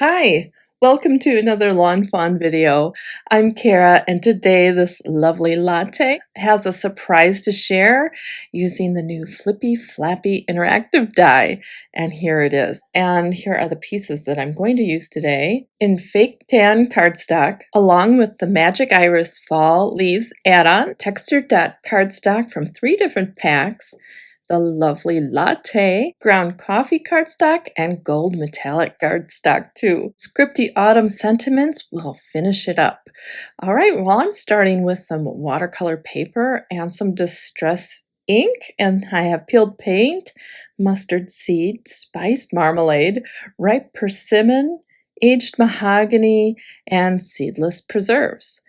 Hi, welcome to another Lawn Fawn video. I'm Kara, and today this lovely latte has a surprise to share using the new Flippy Flappy interactive die. And here it is. And here are the pieces that I'm going to use today in fake tan cardstock, along with the Magic Iris Fall Leaves add-on, textured dot cardstock from 3 different packs, the lovely latte, ground coffee cardstock, and gold metallic cardstock too. Scripty autumn sentiments will finish it up. All right, well, I'm starting with some watercolor paper and some distress ink, and I have peeled paint, mustard seed, spiced marmalade, ripe persimmon, aged mahogany, and seedless preserves.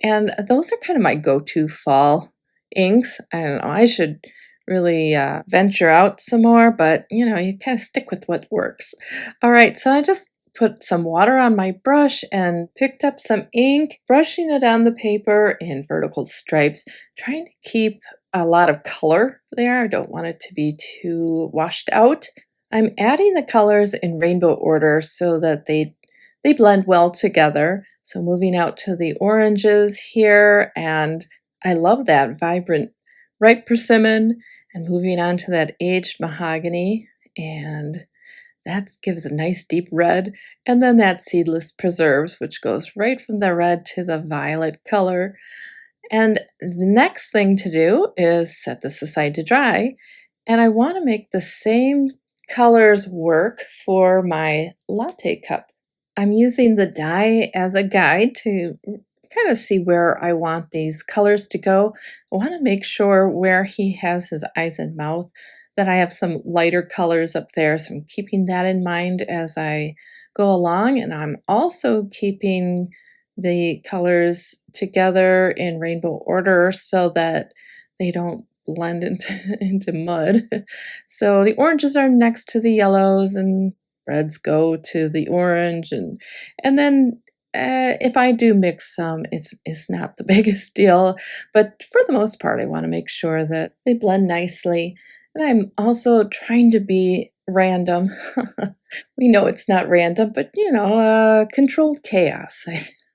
And those are kind of my go-to fall inks. I don't know, I should really venture out some more, but you know, you kind of stick with what works. All right, so I just put some water on my brush and picked up some ink, brushing it on the paper in vertical stripes, trying to keep a lot of color there. I don't want it to be too washed out. I'm adding the colors in rainbow order so that they blend well together. So moving out to the oranges here, and I love that vibrant ripe persimmon, and moving on to that aged mahogany, and that gives a nice deep red, and then that seedless preserves, which goes right from the red to the violet color. And the next thing to do is set this aside to dry, and I want to make the same colors work for my latte cup. I'm using the die as a guide to kind of see where I want these colors to go. I want to make sure where he has his eyes and mouth that I have some lighter colors up there. So I'm keeping that in mind as I go along. And I'm also keeping the colors together in rainbow order so that they don't blend into mud. So the oranges are next to the yellows, and reds go to the orange, and then if I do mix some, it's not the biggest deal, but for the most part, I want to make sure that they blend nicely. And I'm also trying to be random. We know it's not random, but you know, controlled chaos,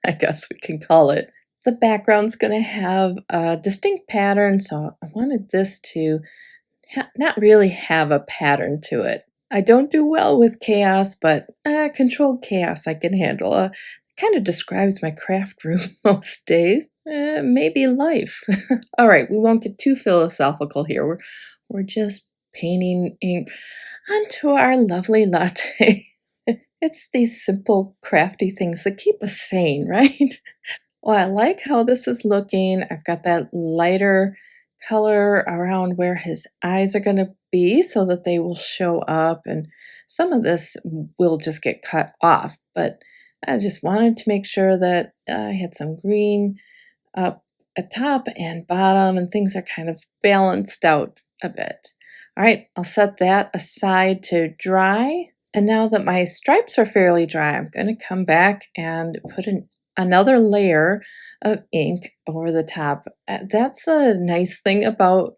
I guess we can call it. The background's going to have a distinct pattern, so I wanted this to not really have a pattern to it. I don't do well with chaos, but controlled chaos I can handle. Kind of describes my craft room most days. Maybe life. All right, we won't get too philosophical here. We're just painting ink onto our lovely latte. It's these simple, crafty things that keep us sane, right? Well, I like how this is looking. I've got that lighter color around where his eyes are going to be so that they will show up, and some of this will just get cut off, but I just wanted to make sure that I had some green up at top and bottom, and things are kind of balanced out a bit. All right, I'll set that aside to dry. And now that my stripes are fairly dry, I'm going to come back and put another layer of ink over the top. That's the nice thing about,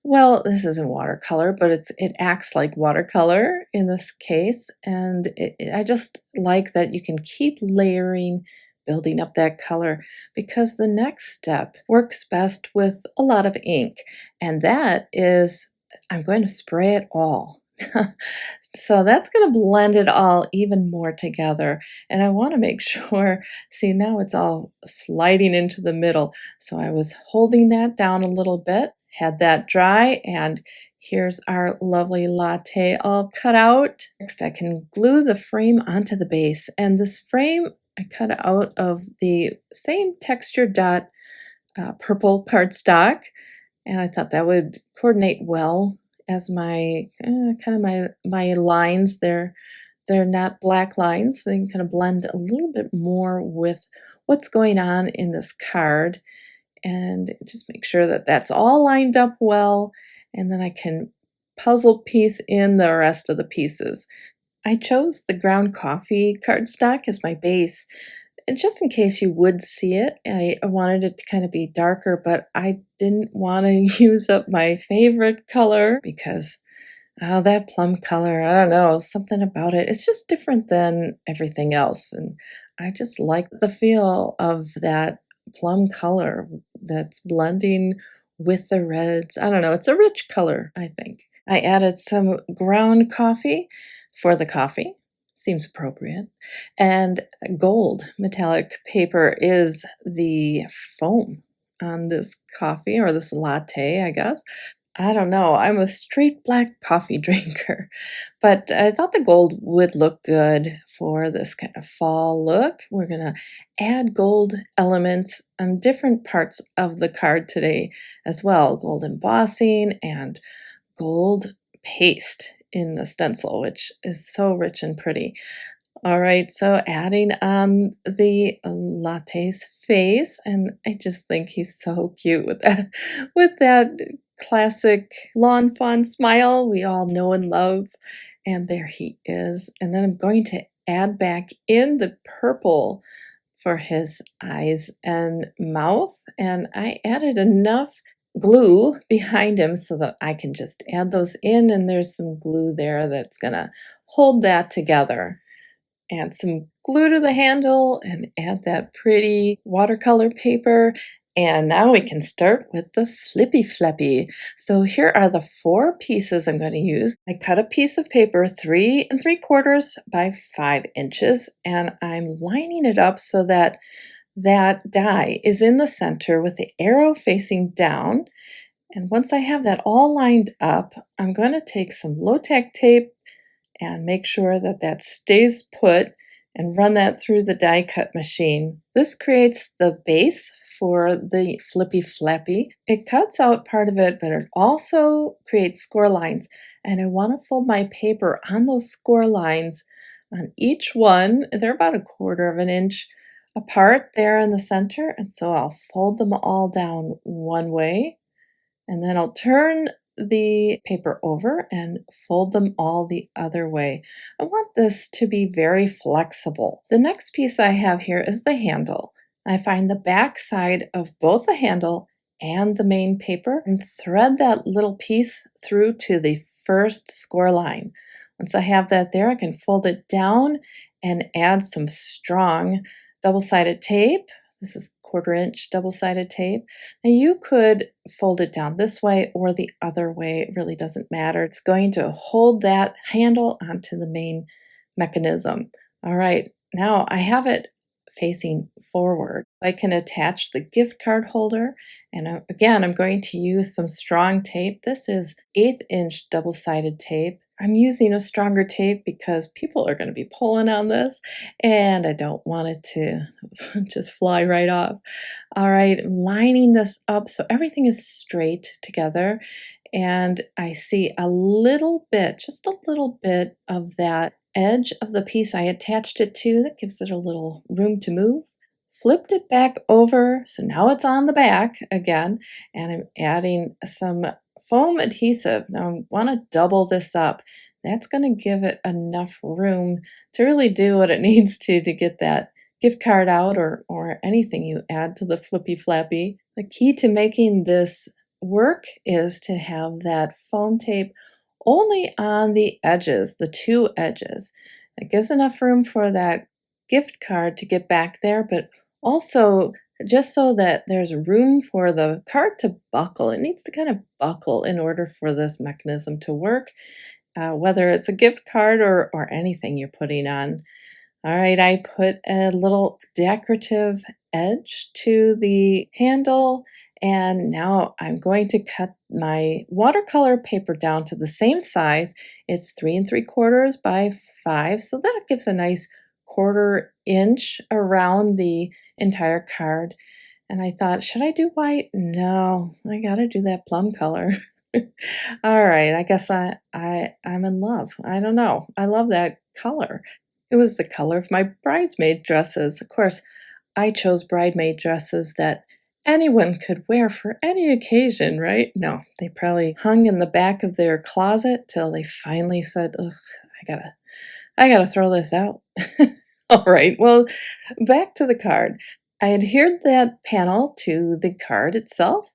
well, this isn't watercolor, but it acts like watercolor in this case, and I just like that you can keep layering, building up that color, because the next step works best with a lot of ink, and that is I'm going to spray it all. So that's going to blend it all even more together, and I want to make sure, see, now it's all sliding into the middle, so I was holding that down a little bit, had that dry, and here's our lovely latte all cut out. Next, I can glue the frame onto the base, and this frame I cut out of the same texture dot purple cardstock, and I thought that would coordinate well as my kind of my lines. They're not black lines, so they can kind of blend a little bit more with what's going on in this card, and just make sure that that's all lined up well, and then I can puzzle piece in the rest of the pieces. I chose the ground coffee cardstock as my base, and just in case you would see it, I wanted it to kind of be darker, but I didn't want to use up my favorite color because Oh, that plum color, I don't know, something about it. It's just different than everything else, and I just like the feel of that plum color that's blending with the reds. I don't know, it's a rich color, I think. I added some ground coffee for the coffee, seems appropriate, and gold metallic paper is the foam on this coffee or this latte, I guess. I don't know. I'm a straight black coffee drinker, but I thought the gold would look good for this kind of fall look. We're going to add gold elements on different parts of the card today as well. Gold embossing and gold paste in the stencil, which is so rich and pretty. All right, so adding on the latte's face, and I just think he's so cute with that classic lawn fawn smile we all know and love. And there he is. And then I'm going to add back in the purple for his eyes and mouth. And I added enough glue behind him so that I can just add those in, and there's some glue there that's gonna hold that together. Add some glue to the handle and add that pretty watercolor paper. And now we can start with the Flippy Flappy. So here are the 4 pieces I'm going to use. I cut a piece of paper 3 3/4 by 5 inches, and I'm lining it up so that that die is in the center with the arrow facing down. And once I have that all lined up, I'm going to take some low-tack tape and make sure that that stays put and run that through the die cut machine. This creates the base for the Flippy Flappy. It cuts out part of it, but it also creates score lines. And I want to fold my paper on those score lines on each one. They're about 1/4 of an inch apart there in the center. And so I'll fold them all down one way, and then I'll turn the paper over and fold them all the other way. I want this to be very flexible. The next piece I have here is the handle. I find the back side of both the handle and the main paper and thread that little piece through to the first score line. Once I have that there, I can fold it down and add some strong double-sided tape. This is 1/4 inch double-sided tape. Now you could fold it down this way or the other way. It really doesn't matter. It's going to hold that handle onto the main mechanism. All right, now I have it facing forward. I can attach the gift card holder, and again, I'm going to use some strong tape. This is 1/8 inch double-sided tape. I'm using a stronger tape because people are going to be pulling on this, and I don't want it to just fly right off. All right, I'm lining this up so everything is straight together, and I see a little bit, just a little bit of that edge of the piece I attached it to that gives it a little room to move. Flipped it back over, so now it's on the back again, and I'm adding some foam adhesive. Now I want to double this up. That's going to give it enough room to really do what it needs to get that gift card out, or anything you add to the Flippy Flappy. The key to making this work is to have that foam tape only on the edges, the 2 edges. It gives enough room for that gift card to get back there, but also just so that there's room for the card to buckle. It needs to kind of buckle in order for this mechanism to work, whether it's a gift card or anything you're putting on. All right, I put a little decorative edge to the handle, and now I'm going to cut my watercolor paper down to the same size. It's 3 3/4 by 5, so that it gives a nice 1/4 inch around the entire card. And I thought, should I do white? No, I gotta do that plum color. All right, I guess I'm in love. I don't know. I love that color. It was the color of my bridesmaid dresses. Of course, I chose bridesmaid dresses that anyone could wear for any occasion, right? No, they probably hung in the back of their closet till they finally said, "Ugh, I gotta throw this out." All right, well, back to the card. I adhered that panel to the card itself,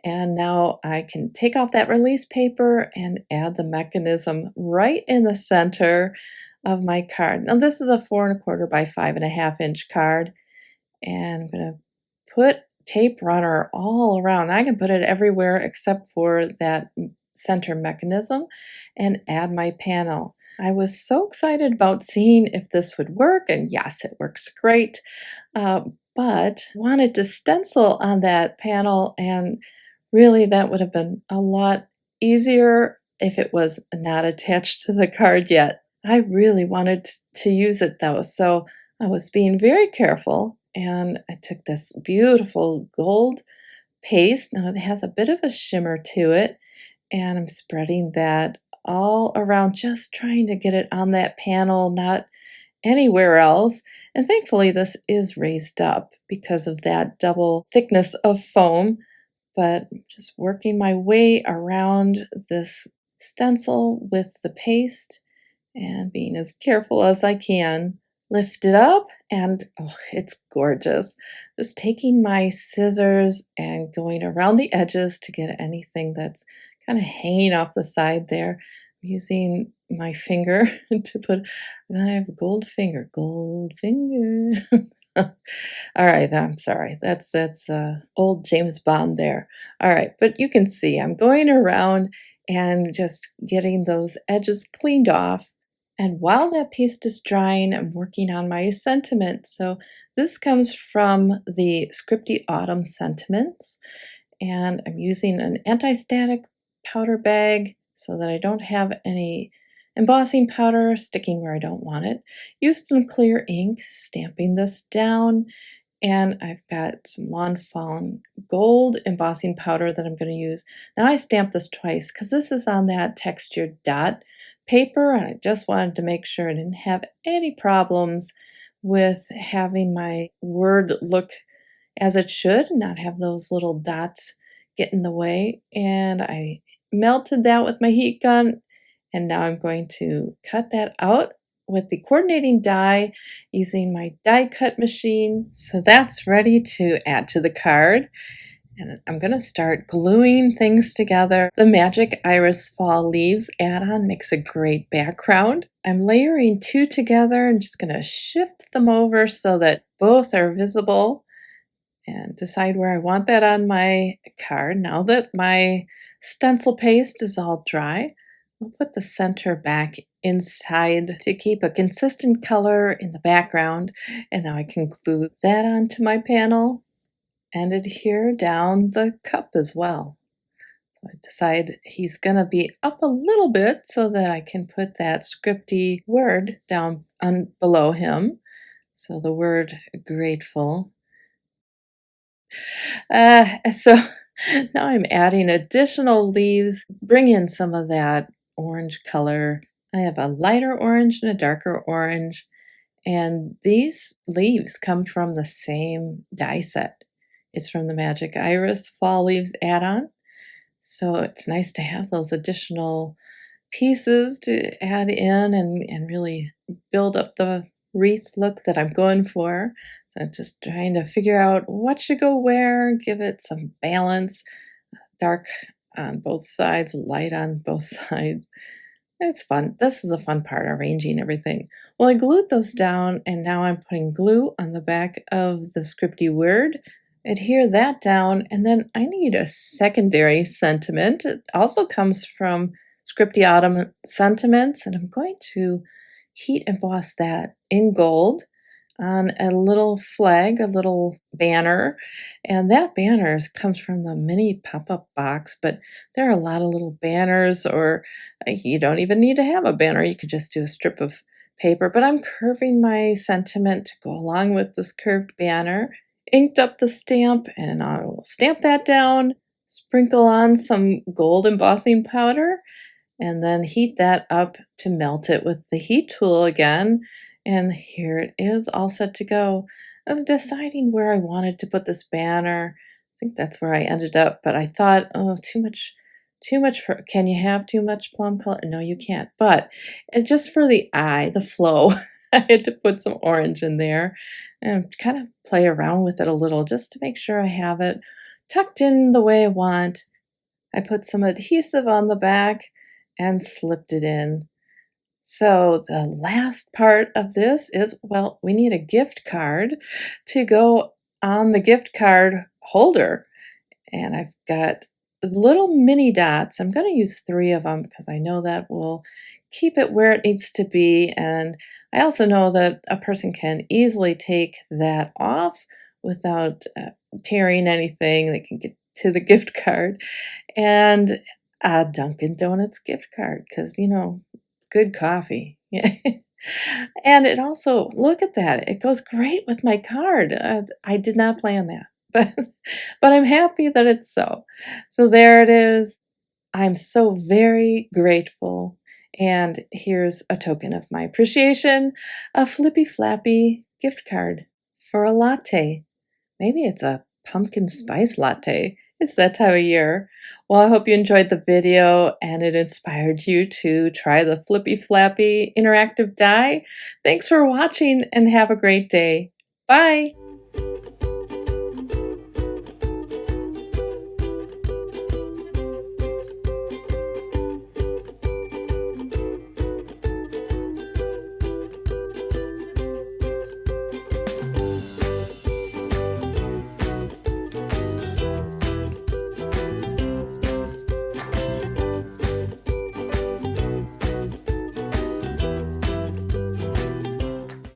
And now I can take off that release paper and add the mechanism right in the center of my card. Now this is a 4¼ by 5½ inch card, and I'm gonna put tape runner all around. I can put it everywhere except for that center mechanism and add my panel. I was so excited about seeing if this would work, and yes, it works great, but wanted to stencil on that panel, and really that would have been a lot easier if it was not attached to the card yet. I really wanted to use it though, so I was being very careful, and I took this beautiful gold paste. Now it has a bit of a shimmer to it, and I'm spreading that all around, just trying to get it on that panel, not anywhere else. And thankfully this is raised up because of that double thickness of foam, but just working my way around this stencil with the paste and being as careful as I can. Lift it up, and oh, it's gorgeous. Just taking my scissors and going around the edges to get anything that's kind of hanging off the side there, using my finger to put, I have a gold finger. All right, I'm sorry. That's old James Bond there. All right, but you can see I'm going around and just getting those edges cleaned off. And while that paste is drying, I'm working on my sentiment. So this comes from the Scripty Autumn Sentiments, and I'm using an anti-static powder bag so that I don't have any embossing powder sticking where I don't want it. Used some clear ink, stamping this down, and I've got some lawnfawn gold embossing powder that I'm going to use. Now I stamped this twice because this is on that textured dot paper, and I just wanted to make sure I didn't have any problems with having my word look as it should, not have those little dots get in the way. And I melted that with my heat gun, and now I'm going to cut that out with the coordinating die using my die cut machine. So that's ready to add to the card. And I'm going to start gluing things together. The Magic Iris Fall Leaves add-on makes a great background. I'm layering two together and just going to shift them over so that both are visible, and decide where I want that on my card. Now that my stencil paste is all dry, I'll put the center back inside to keep a consistent color in the background, and now I can glue that onto my panel and adhere down the cup as well. So I decide he's gonna be up a little bit so that I can put that scripty word down below him. So the word grateful. So now I'm adding additional leaves, bring in some of that orange color. I have a lighter orange and a darker orange, and these leaves come from the same die set. It's from the Magic Iris Fall Leaves add-on, so it's nice to have those additional pieces to add in and really build up the wreath look that I'm going for. So just trying to figure out what should go where, give it some balance, dark on both sides, light on both sides. It's fun. This is the fun part, arranging everything. Well, I glued those down, and now I'm putting glue on the back of the scripty word. Adhere that down, and then I need a secondary sentiment. It also comes from Scripty Autumn Sentiments, and I'm going to heat emboss that in gold on a little flag, a little banner. And that banner comes from the mini pop-up box, but there are a lot of little banners, or you don't even need to have a banner. You could just do a strip of paper, but I'm curving my sentiment to go along with this curved banner. Inked up the stamp, and I will stamp that down, sprinkle on some gold embossing powder, and then heat that up to melt it with the heat tool again. And here it is, all set to go. I was deciding where I wanted to put this banner. I think that's where I ended up, but I thought, oh, too much. Can you have too much plum color? No, you can't. But just for the eye, the flow, I had to put some orange in there and kind of play around with it a little just to make sure I have it tucked in the way I want. I put some adhesive on the back and slipped it in. So the last part of this is, well, we need a gift card to go on the gift card holder. And I've got little mini dots. I'm going to use 3 of them because I know that will keep it where it needs to be. And I also know that a person can easily take that off without tearing anything. They can get to the gift card. And a Dunkin' Donuts gift card because, you know, good coffee. And it also, look at that, it goes great with my card. I did not plan that, but I'm happy that it's so. So there it is. I'm so very grateful. And here's a token of my appreciation, a Flippy Flappy gift card for a latte. Maybe it's a pumpkin spice latte. It's that time of year. Well, I hope you enjoyed the video and it inspired you to try the Flippy Flappy interactive die. Thanks for watching and have a great day. Bye!